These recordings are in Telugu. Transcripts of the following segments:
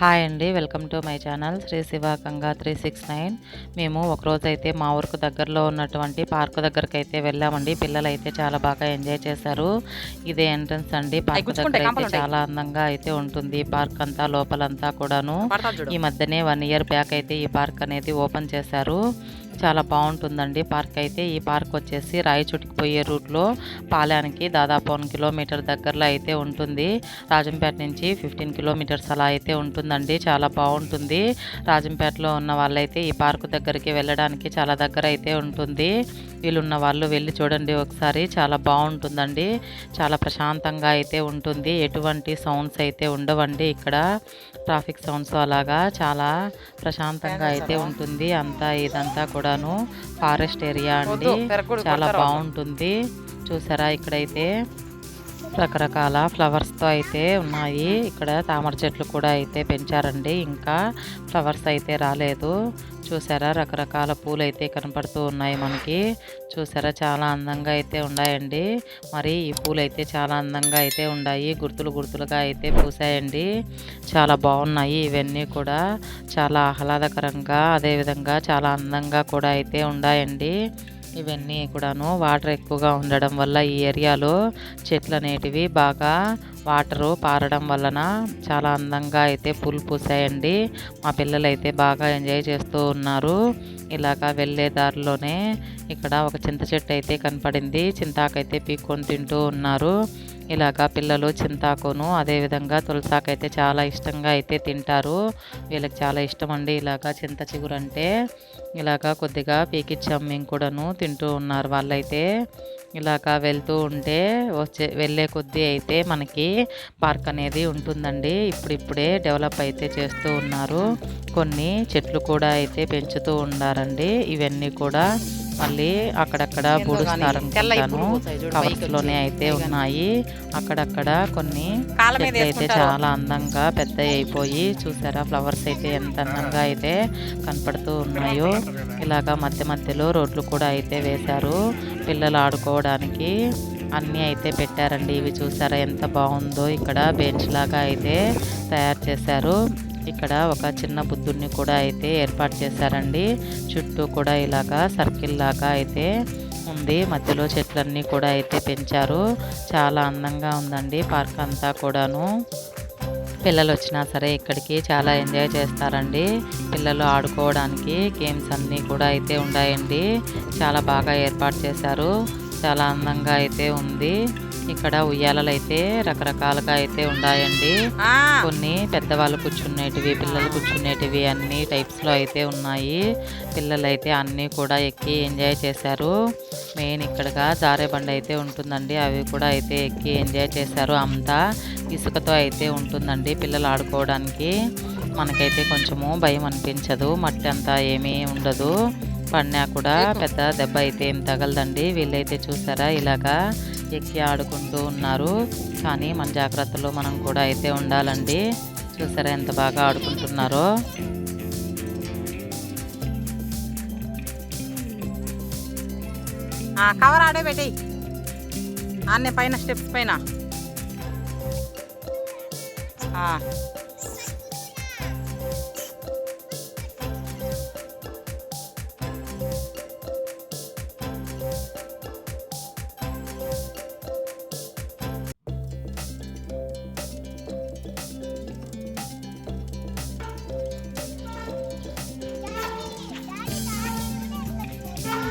హాయ్ అండి. Welcome to my channel Shri Shiva Ganga 369. మేము ఒకరోజైతే మా ఊరికి దగ్గరలో ఉన్నటువంటి పార్క్ దగ్గరకైతే వెళ్ళామండి. పిల్లలైతే చాలా బాగా ఎంజాయ్ చేశారు. ఇదే ఎంట్రన్స్ అండి. పార్క్ దగ్గర అయితే చాలా అందంగా అయితే ఉంటుంది. పార్క్ అంతా లోపలంతా కూడాను. ఈ మధ్యనే 1 ఇయర్ బ్యాక్ అయితే ఈ పార్క్ అనేది ఓపెన్ చేశారు. చాలా బాగుంటుందండి పార్క్ అయితే. ఈ పార్క్ వచ్చేసి రాయచోటికి పోయే రూట్లో పాలెనికి దాదాపు 1 కిలోమీటర్ దగ్గరలో అయితే ఉంటుంది. రాజంపేట నుంచి 15 కిలోమీటర్స్ అలా అయితే ఉంటుందండి. చాలా బాగుంటుంది. రాజంపేటలో ఉన్న వాళ్ళైతే ఈ పార్క్ దగ్గరికి వెళ్ళడానికి చాలా దగ్గర అయితే ఉంటుంది. వీళ్ళున్న వాళ్ళు వెళ్ళి చూడండి ఒకసారి. చాలా బాగుంటుందండి. చాలా ప్రశాంతంగా అయితే ఉంటుంది. ఎటువంటి సౌండ్స్ అయితే ఉండవండి ఇక్కడ. ట్రాఫిక్ సౌండ్స్ అలాగా చాలా ప్రశాంతంగా అయితే ఉంటుంది. ఇదంతా కూడాను ఫారెస్ట్ ఏరియా అండి. చాలా బాగుంటుంది. చూసారా ఇక్కడైతే రకరకాల ఫ్లవర్స్తో అయితే ఉన్నాయి. ఇక్కడ తామర చెట్లు కూడా అయితే పెంచారండి. ఇంకా ఫ్లవర్స్ అయితే రాలేదు. చూసారా రకరకాల పూలు అయితే కనపడుతూ ఉన్నాయి మనకి. చూసారా చాలా అందంగా అయితే ఉన్నాయండి. మరి ఈ పూలు అయితే చాలా అందంగా అయితే ఉన్నాయి. గుర్తులు గుర్తులుగా అయితే పూసాయండి. చాలా బాగున్నాయి ఇవన్నీ కూడా. చాలా ఆహ్లాదకరంగా అదేవిధంగా చాలా అందంగా కూడా అయితే ఉన్నాయండి. ఇవన్నీ కూడాను వాటర్ ఎక్కువగా ఉండడం వల్ల ఈ ఏరియాలో చెట్లు అనేటివి బాగా వాటరు పారడం వలన చాలా అందంగా అయితే పూలు పూసాయండి. మా పిల్లలు అయితే బాగా ఎంజాయ్ చేస్తూ ఉన్నారు. ఇలాగా వెళ్ళే దారిలోనే ఇక్కడ ఒక చింత చెట్టు అయితే కనపడింది. చింతాకైతే పీక్కొని తింటూ ఉన్నారు. ఇలాగా పిల్లలు చింతాకును అదేవిధంగా తులసాకైతే చాలా ఇష్టంగా అయితే తింటారు. వీళ్ళకి చాలా ఇష్టం అండి ఇలాగా చింత చిగురు అంటే. ఇలాగా కొద్దిగా పీకిచ్చాం మేము కూడాను. తింటూ ఉన్నారు వాళ్ళైతే. ఇలాగా వెళ్తూ ఉంటే వెళ్ళే కొద్దీ అయితే మనకి పార్క్ అనేది ఉంటుందండి. ఇప్పుడిప్పుడే డెవలప్ అయితే చేస్తూ ఉన్నారు. కొన్ని చెట్లు కూడా అయితే పెంచుతూ ఉన్నారండి. ఇవన్నీ కూడా మళ్ళీ అక్కడక్కడ బూడుస్తారనుకుంటాను. కవర్స్లోనే అయితే ఉన్నాయి. అక్కడక్కడ కొన్ని చెట్లు అయితే చాలా అందంగా పెద్ద అయిపోయి చూసారా ఫ్లవర్స్ అయితే ఎంత అందంగా అయితే కనపడుతూ ఉన్నాయో. ఇలాగా మధ్య మధ్యలో రోడ్లు కూడా అయితే వేశారు పిల్లలు ఆడుకోవడానికి. అన్నీ అయితే పెట్టారండి. ఇవి చూసారా ఎంత బాగుందో. ఇక్కడ బెంచ్ లాగా అయితే తయారు చేశారు. ఇక్కడ ఒక చిన్న బుద్ధుడిని కూడా అయితే ఏర్పాటు చేశారండి. చుట్టూ కూడా ఇలాగా సర్కిల్ లాగా అయితే ఉంది. మధ్యలో చెట్లన్నీ కూడా అయితే పెంచారు. చాలా అందంగా ఉందండి పార్క్ అంతా కూడాను. పిల్లలు వచ్చినా సరే ఇక్కడికి చాలా ఎంజాయ్ చేస్తారండి. పిల్లలు ఆడుకోవడానికి గేమ్స్ అన్నీ కూడా అయితే ఉన్నాయండి. చాలా బాగా ఏర్పాటు చేశారు. చాలా అందంగా అయితే ఉంది. ఇక్కడ ఉయ్యాలలు అయితే రకరకాలుగా అయితే ఉన్నాయండి. కొన్ని పెద్దవాళ్ళు కూర్చునేటివి పిల్లలు కూర్చునేటివి అన్ని టైప్స్లో అయితే ఉన్నాయి. పిల్లలు అయితే అన్నీ కూడా ఎక్కి ఎంజాయ్ చేశారు. మెయిన్ ఇక్కడగా జారే బండి అయితే ఉంటుందండి. అవి కూడా అయితే ఎక్కి ఎంజాయ్ చేశారు. అంతా ఇసుకతో అయితే ఉంటుందండి పిల్లలు ఆడుకోవడానికి. మనకైతే కొంచెము భయం అనిపించదు. మట్టి అంతా ఏమీ ఉండదు. పడినా కూడా పెద్ద దెబ్బ అయితే ఏం తగలదండి. వీళ్ళైతే చూసారా ఇలాగా ఎక్కి ఆడుకుంటూ ఉన్నారు. కానీ మన జాగ్రత్తలో మనం కూడా అయితే ఉండాలండి. చూసారా ఎంత బాగా ఆడుకుంటున్నారో. కవర్ ఆడే పెట్టి అన్నీ పైన స్టెప్స్ పైన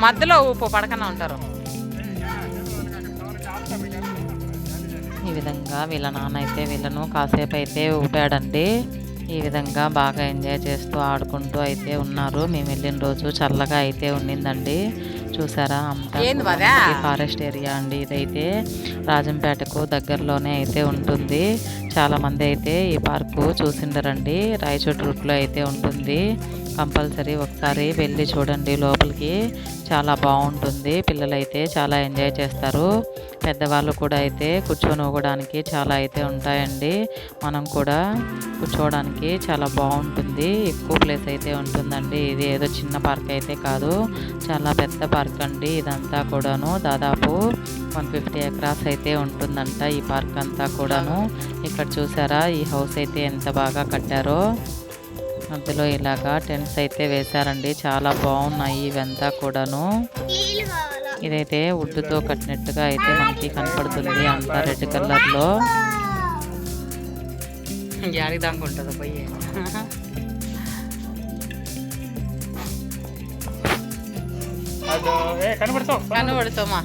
మధ్యలో ఊపు పడకనే ఉంటారు. ఈ విధంగా వీళ్ళ నాన్న అయితే వీళ్ళను కాసేపు అయితే ఊపాడండి. ఈ విధంగా బాగా ఎంజాయ్ చేస్తూ ఆడుకుంటూ అయితే ఉన్నారు. మేము వెళ్ళిన రోజు చల్లగా అయితే ఉండిందండి. చూసారా అంతా ఫారెస్ట్ ఏరియా అండి. ఇదైతే రాజంపేటకు దగ్గరలోనే అయితే ఉంటుంది. చాలామంది అయితే ఈ పార్కు చూసిండరండి. రాయచోటి రూట్లో అయితే ఉంటుంది. కంపల్సరీ ఒకసారి వెళ్ళి చూడండి లోపలికి. చాలా బాగుంటుంది. పిల్లలైతే చాలా ఎంజాయ్ చేస్తారు. పెద్దవాళ్ళు కూడా అయితే కూర్చొని ఊగడానికి చాలా అయితే ఉంటాయండి. మనం కూడా కూర్చోవడానికి చాలా బాగుంటుంది. ఎక్కువ ప్లేస్ అయితే ఉంటుందండి. ఇది ఏదో చిన్న పార్క్ అయితే కాదు, చాలా పెద్ద పార్క్ అండి. ఇదంతా కూడాను దాదాపు 150 ఎకరాస్ అయితే ఉంటుందంట ఈ పార్క్ అంతా కూడాను. ఇక్కడ చూసారా ఈ హౌస్ అయితే ఎంత బాగా కట్టారో. మధ్యలో ఇలాగా టెంట్స్ అయితే వేశారండి. చాలా బాగున్నాయి ఇవంతా కూడాను. ఇదైతే వుడ్తో కట్టినట్టుగా అయితే మనకి కనపడుతుంది. అంతా రెడ్ కలర్లో. జారి దాకా ఉంటుంది పోయి. కనబడుతామా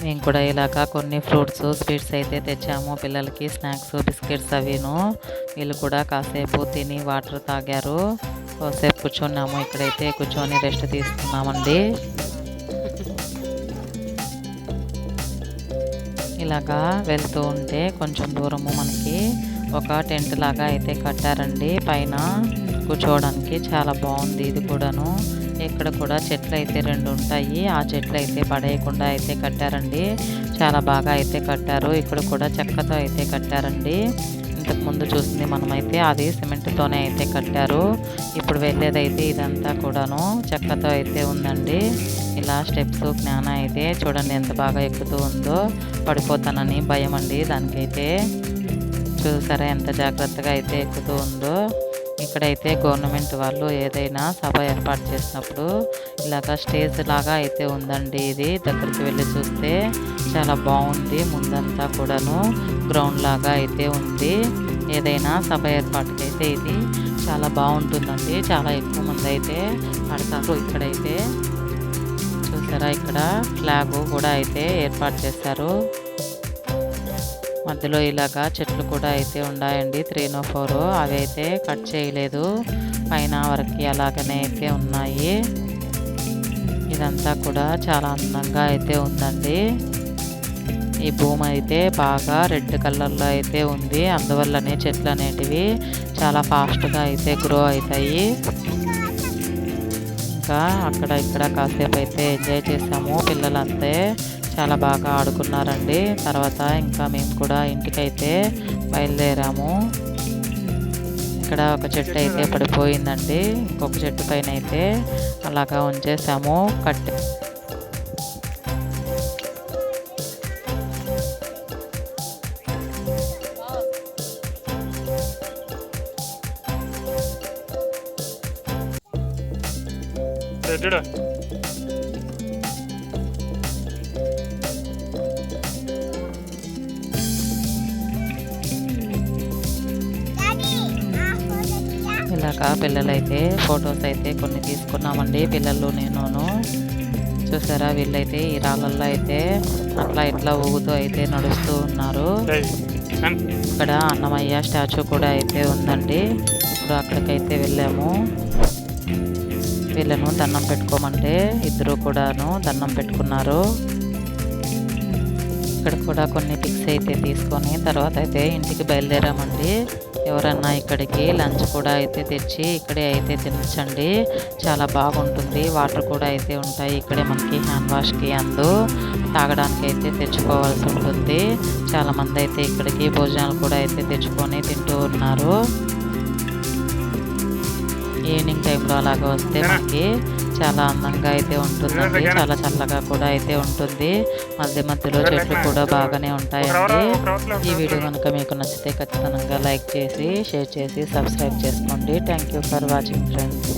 మేము కూడా ఇలాగా కొన్ని ఫ్రూట్స్ స్వీట్స్ అయితే తెచ్చాము పిల్లలకి, స్నాక్స్ బిస్కెట్స్ అవిను. వీళ్ళు కూడా కాసేపు తిని వాటర్ తాగారు. కాసేపు కూర్చున్నాము. ఇక్కడైతే కూర్చొని రెస్ట్ తీసుకున్నామండి. ఇలాగా వెళ్తూ ఉంటే కొంచెం దూరము మనకి ఒక టెంట్ లాగా అయితే కట్టారండి పైన కూర్చోవడానికి. చాలా బాగుంది ఇది కూడాను. ఇక్కడ కూడా చెట్లు అయితే 2 ఉంటాయి. ఆ చెట్లు అయితే పడేయకుండా అయితే కట్టారండి. చాలా బాగా అయితే కట్టారు. ఇక్కడ కూడా చెక్కతో అయితే కట్టారండి. ఇంతకు ముందు చూసింది మనమైతే అది సిమెంట్తోనే అయితే కట్టారు. ఇప్పుడు వెళ్ళేదైతే ఇదంతా కూడాను చెక్కతో అయితే ఉందండి. ఇలా స్టెప్స్ జ్ఞాన అయితే చూడండి ఎంత బాగా ఎక్కుతూ ఉందో. పడిపోతానని భయం అండి దానికైతే. చూసారా ఎంత జాగ్రత్తగా అయితే ఎక్కుతూ ఉందో. ఇక్కడైతే గవర్నమెంట్ వాళ్ళు ఏదైనా సభ ఏర్పాటు చేసినప్పుడు ఇలాగా స్టేజ్ లాగా అయితే ఉందండి. ఇది దగ్గరికి వెళ్ళి చూస్తే చాలా బాగుంది. ముందంతా కూడాను గ్రౌండ్ లాగా అయితే ఉంది. ఏదైనా సభ ఏర్పాటుకైతే ఇది చాలా బాగుంటుందండి. చాలా ఎక్కువ మంది అయితే పడతారు. ఇక్కడైతే చూసారా ఇక్కడ ఫ్లాగ్ కూడా అయితే ఏర్పాటు చేశారు. మధ్యలో ఇలాగా చెట్లు కూడా అయితే ఉన్నాయండి. 3 or 4 అవి అయితే కట్ చేయలేదు. పైన వరకు అలాగనే అయితే ఉన్నాయి. ఇదంతా కూడా చాలా అందంగా అయితే ఉందండి. ఈ భూమి అయితే బాగా రెడ్ కలర్లో అయితే ఉంది. అందువల్లనే చెట్లు అనేటివి చాలా ఫాస్ట్గా అయితే గ్రో అవుతాయి. ఇంకా అక్కడ ఇక్కడ కాసేపు అయితే ఎంజాయ్ చేసాము. పిల్లలంతే చాలా బాగా ఆడుకున్నారండి. తర్వాత ఇంకా మేము కూడా ఇంటికైతే బయలుదేరాము. ఇక్కడ ఒక చెట్టు అయితే పడిపోయిందండి. ఇంకొక చెట్టు పైన అయితే అలాగా ఉంచేసాము కట్టి. ఇలాగా పిల్లలైతే ఫొటోస్ అయితే కొన్ని తీసుకున్నామండి. పిల్లలు నేనును. చూసారా వీళ్ళైతే ఈ రాళ్ళల్లో అయితే అట్లా ఇట్లా ఊగుతూ అయితే నడుస్తూ ఉన్నారు. ఇక్కడ అన్నమయ్య స్టాచ్యూ కూడా అయితే ఉందండి. ఇప్పుడు అక్కడికైతే వెళ్ళాము. వీళ్ళను దండం పెట్టుకోమంటే ఇద్దరు కూడాను దండం పెట్టుకున్నారు. ఇక్కడ కూడా కొన్ని పిక్స్ అయితే తీసుకొని తర్వాత అయితే ఇంటికి బయలుదేరామండి. ఎవరన్నా ఇక్కడికి లంచ్ కూడా అయితే తెచ్చి ఇక్కడే అయితే తినచ్చండి. చాలా బాగుంటుంది. వాటర్ కూడా అయితే ఉంటాయి. ఇక్కడే మనకి హ్యాండ్ వాష్కి తాగడానికి అయితే తెచ్చుకోవాల్సి ఉంటుంది. చాలామంది అయితే ఇక్కడికి భోజనాలు కూడా అయితే తెచ్చుకొని తింటూ ఉన్నారు. ఈవినింగ్ టైంలో అలాగా వస్తే మనకి చాలా అందంగా అయితే ఉంటుందండి. చాలా చల్లగా కూడా అయితే ఉంటుంది. మధ్య మధ్యలో చెట్లు కూడా బాగానే ఉంటాయండి. ఈ వీడియో కనుక మీకు నచ్చితే ఖచ్చితంగా లైక్ చేసి షేర్ చేసి సబ్స్క్రైబ్ చేసుకోండి. Thank you for watching friends.